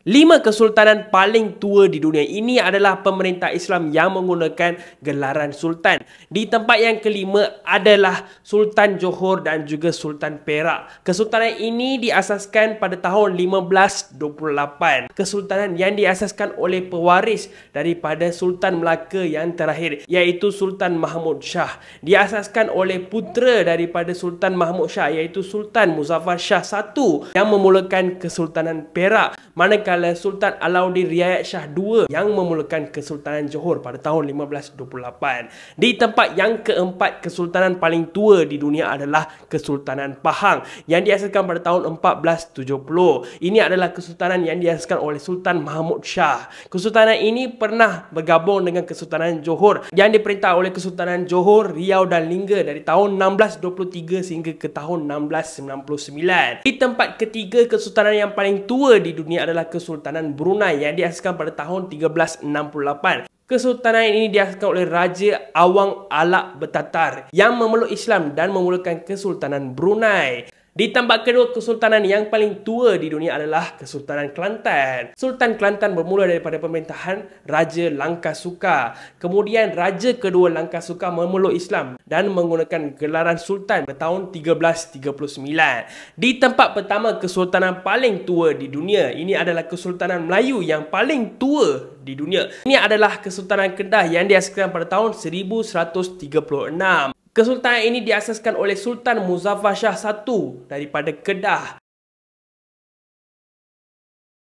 5 kesultanan paling tua di dunia. Ini adalah pemerintah Islam yang menggunakan gelaran sultan. Di tempat yang kelima adalah Sultan Johor dan juga Sultan Perak. Kesultanan ini diasaskan pada tahun 1528. Kesultanan yang diasaskan oleh pewaris daripada Sultan Melaka yang terakhir, iaitu Sultan Mahmud Shah. Diasaskan oleh putera daripada Sultan Mahmud Shah, iaitu Sultan Muzaffar Shah I yang memulakan Kesultanan Perak. Manakala Sultan Alauddin Riayat Shah II yang memulakan Kesultanan Johor pada tahun 1528. Di tempat yang keempat kesultanan paling tua di dunia adalah Kesultanan Pahang yang diasaskan pada tahun 1470. Ini adalah kesultanan yang diasaskan oleh Sultan Mahmud Shah. Kesultanan ini pernah bergabung dengan Kesultanan Johor yang diperintah oleh Kesultanan Johor, Riau dan Lingga dari tahun 1623 sehingga ke tahun 1699. Di tempat ketiga kesultanan yang paling tua di dunia adalah Kesultanan Brunei yang diasaskan pada tahun 1368. Kesultanan ini diasaskan oleh Raja Awang Alak Betatar yang memeluk Islam dan memulakan Kesultanan Brunei. Di tempat kedua kesultanan yang paling tua di dunia adalah Kesultanan Kelantan. Sultan Kelantan bermula daripada pemerintahan Raja Langkasuka. Kemudian Raja kedua Langkasuka memeluk Islam dan menggunakan gelaran sultan pada tahun 1339. Di tempat pertama kesultanan paling tua di dunia, ini adalah Kesultanan Melayu yang paling tua di dunia. Ini adalah Kesultanan Kedah yang diasaskan pada tahun 1136. Kesultanan ini diasaskan oleh Sultan Muzaffar Shah I daripada Kedah.